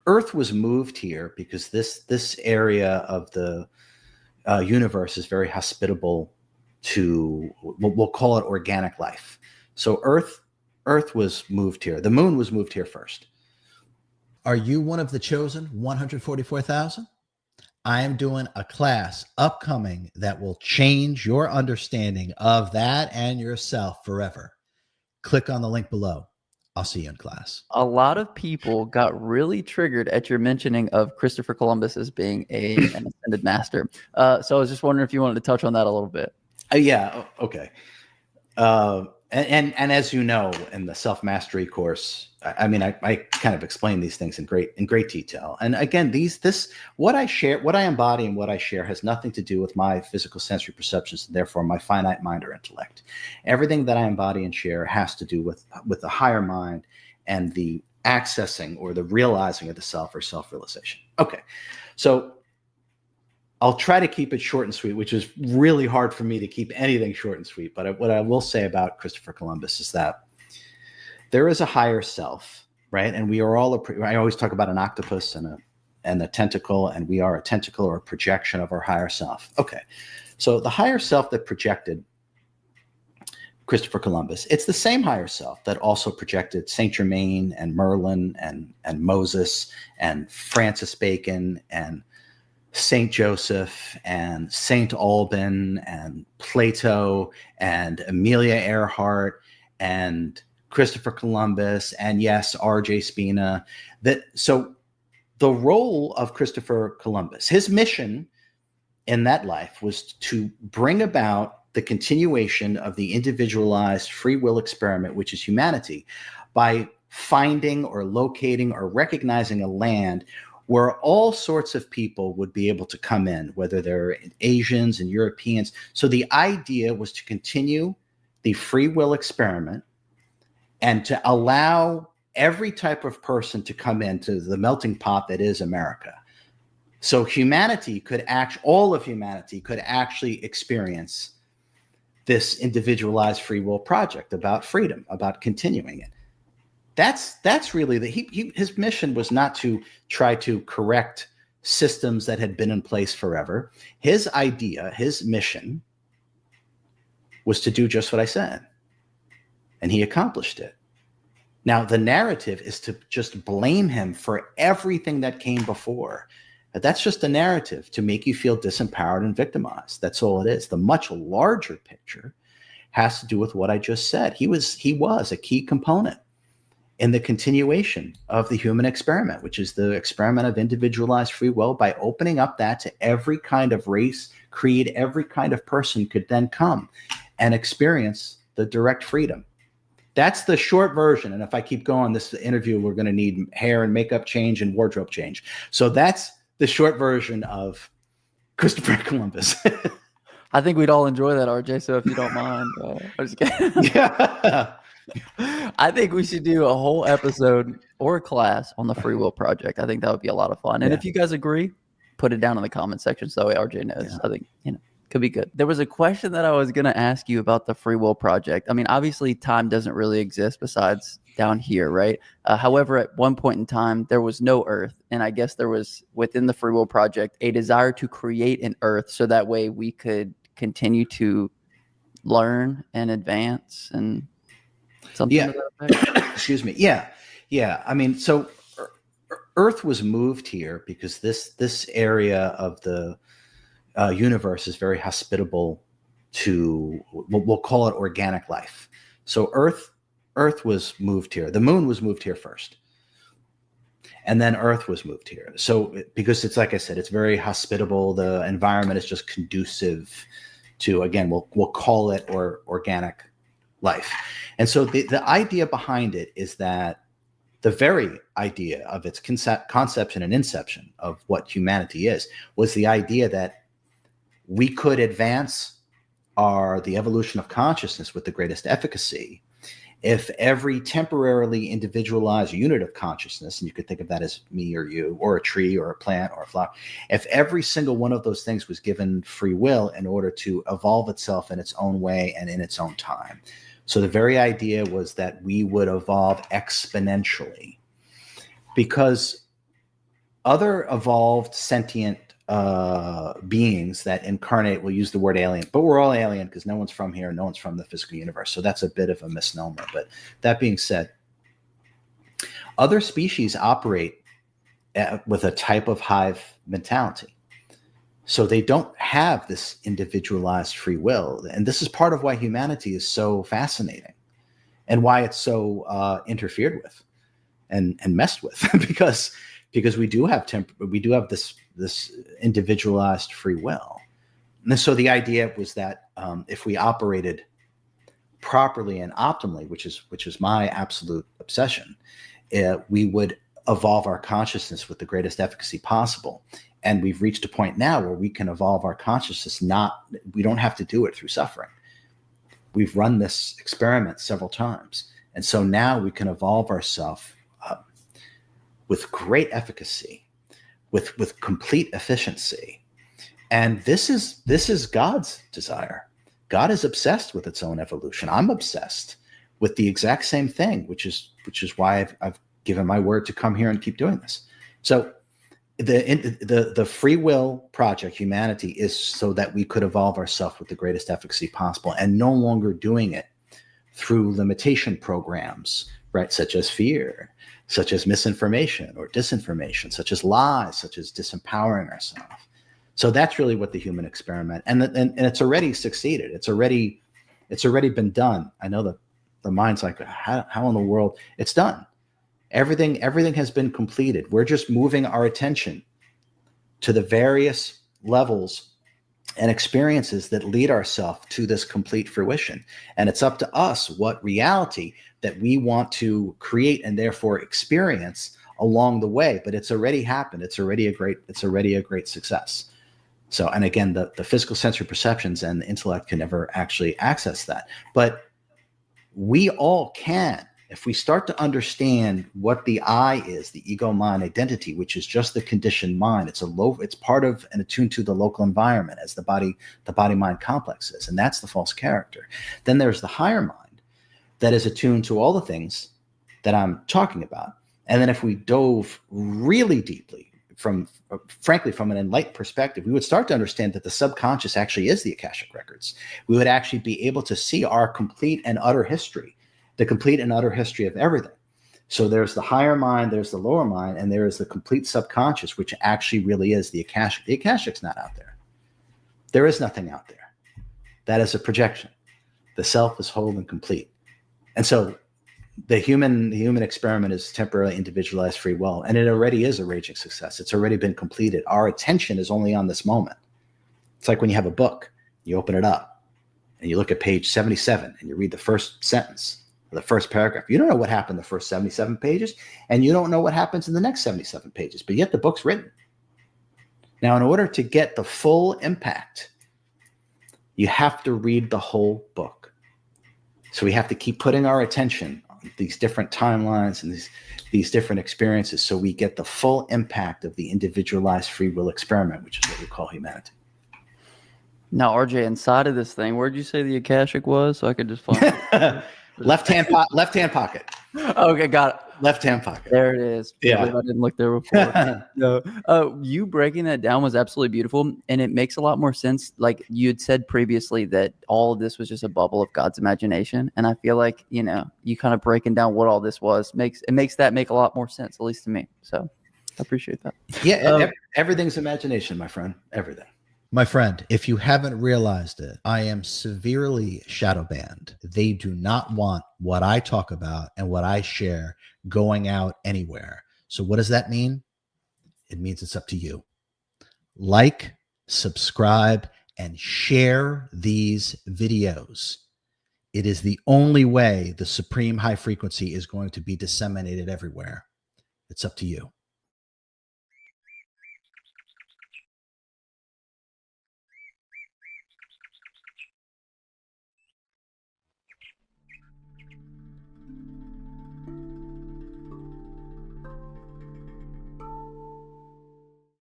Earth was moved here because this area of the universe is very hospitable to, we'll call it organic life. So Earth was moved here. The moon was moved here first. Are you one of the chosen 144,000? I am doing a class upcoming that will change your understanding of that and yourself forever. Click on the link below. I'll see you in class. A lot of people got really triggered at your mentioning of Christopher Columbus as being an ascended master. So I was just wondering if you wanted to touch on that a little bit. Yeah. Okay. And as you know, in the self-mastery course, I kind of explain these things in great detail. And again, what I share, what I embody and what I share has nothing to do with my physical sensory perceptions, and therefore my finite mind or intellect. Everything that I embody and share has to do with the higher mind and the accessing or the realizing of the self or self-realization. Okay. So I'll try to keep it short and sweet, which is really hard for me to keep anything short and sweet. But what I will say about Christopher Columbus is that there is a higher self, right? And we are all, I always talk about an octopus and a tentacle, and we are a tentacle or a projection of our higher self. Okay. So the higher self that projected Christopher Columbus, it's the same higher self that also projected Saint Germain and Merlin and Moses and Francis Bacon and Saint Joseph and Saint Alban and Plato and Amelia Earhart and Christopher Columbus and yes, R.J. Spina. So the role of Christopher Columbus, his mission in that life was to bring about the continuation of the individualized free will experiment, which is humanity, by finding or locating or recognizing a land where all sorts of people would be able to come in, whether they're Asians and Europeans. So the idea was to continue the free will experiment and to allow every type of person to come into the melting pot that is America. So all of humanity could actually experience this individualized free will project about freedom, about continuing it. That's really his mission was not to try to correct systems that had been in place forever. His idea, his mission was to do just what I said. And he accomplished it. Now, the narrative is to just blame him for everything that came before. But that's just a narrative to make you feel disempowered and victimized. That's all it is. The much larger picture has to do with what I just said. He was a key component in the continuation of the human experiment, which is the experiment of individualized free will, by opening up that to every kind of race, creed, every kind of person could then come and experience the direct freedom. That's the short version. And if I keep going, this interview, we're going to need hair and makeup change and wardrobe change. So that's the short version of Christopher Columbus. I think we'd all enjoy that, RJ. So if you don't mind, I'm just kidding. Yeah. I think we should do a whole episode or a class on the Free Will Project. I think that would be a lot of fun. And if you guys agree, put it down in the comment section so RJ knows. Yeah. I think, could be good. There was a question that I was going to ask you about the Free Will Project. I mean, obviously time doesn't really exist besides down here, right? However, at one point in time, there was no Earth. And I guess there was, within the Free Will Project, a desire to create an Earth so that way we could continue to learn and advance and something to that effect. Excuse me. Yeah. I mean, so Earth was moved here because this area of the universe is very hospitable to, we'll call it organic life. So Earth was moved here. The moon was moved here first. And then Earth was moved here. So because it's, like I said, it's very hospitable. The environment is just conducive to, again, we'll call it organic life. And so the idea behind it is that the very idea of its conception and inception of what humanity is was the idea that we could advance the evolution of consciousness with the greatest efficacy if every temporarily individualized unit of consciousness, and you could think of that as me or you or a tree or a plant or a flower, if every single one of those things was given free will in order to evolve itself in its own way and in its own time. So the very idea was that we would evolve exponentially, because other evolved sentient beings that incarnate, we'll use the word alien, but we're all alien because no one's from here, no one's from the physical universe. So that's a bit of a misnomer. But that being said, other species operate with a type of hive mentality. So they don't have this individualized free will. And this is part of why humanity is so fascinating and why it's so interfered with and messed with because we do have this individualized free will. And so the idea was that if we operated properly and optimally, which is my absolute obsession, we would evolve our consciousness with the greatest efficacy possible. And we've reached a point now where we can evolve our consciousness. We don't have to do it through suffering. We've run this experiment several times. And so now we can evolve ourselves with great efficacy, with complete efficiency. And this is God's desire. God is obsessed with its own evolution. I'm obsessed with the exact same thing, which is why I've given my word to come here and keep doing this. So the free will project, humanity, is so that we could evolve ourselves with the greatest efficacy possible, and no longer doing it through limitation programs, right? Such as fear, such as misinformation or disinformation, such as lies, such as disempowering ourselves. So that's really what the human experiment, and it's already succeeded. It's already been done. I know that the mind's like, how in the world? It's done. Everything has been completed. We're just moving our attention to the various levels and experiences that lead ourselves to this complete fruition. And it's up to us what reality that we want to create and therefore experience along the way. But it's already happened. It's already a great success. So, and again, the physical sensory perceptions and the intellect can never actually access that. But we all can. If we start to understand what the I is, the ego, mind, identity, which is just the conditioned mind, it's part of and attuned to the local environment as the body mind complex is, and that's the false character. Then there's the higher mind that is attuned to all the things that I'm talking about. And then if we dove really deeply, frankly, from an enlightened perspective, we would start to understand that the subconscious actually is the akashic records. We would actually be able to see our complete and utter history. The complete and utter history of everything. So there's the higher mind, there's the lower mind, and there is the complete subconscious, which actually really is the akashic. The akashic's not out there. There is nothing out there. That is a projection. The self is whole and complete. And so the human experiment is temporarily individualized free will, and it already is a raging success. It's already been completed. Our attention is only on this moment. It's like when you have a book, you open it up, and you look at page 77, and you read the first sentence. The first paragraph. You don't know what happened the first 77 pages, and you don't know what happens in the next 77 pages, but yet the book's written. Now, in order to get the full impact, you have to read the whole book. So we have to keep putting our attention on these different timelines and these different experiences so we get the full impact of the individualized free will experiment, which is what we call humanity. Now, RJ, inside of this thing, where'd you say the akashic was? So I could just find it. Left hand pocket. Okay, got it. Left hand pocket. There it is. Yeah. I didn't look there before. No. You breaking that down was absolutely beautiful, and it makes a lot more sense. Like you had said previously that all of this was just a bubble of God's imagination, and I feel like you kind of breaking down what all this was makes that make a lot more sense, at least to me. So I appreciate that. Yeah, everything's imagination, my friend. Everything. My friend, if you haven't realized it, I am severely shadow banned. They do not want what I talk about and what I share going out anywhere. So what does that mean? It means it's up to you. Like, subscribe, and share these videos. It is the only way the supreme high frequency is going to be disseminated everywhere. It's up to you.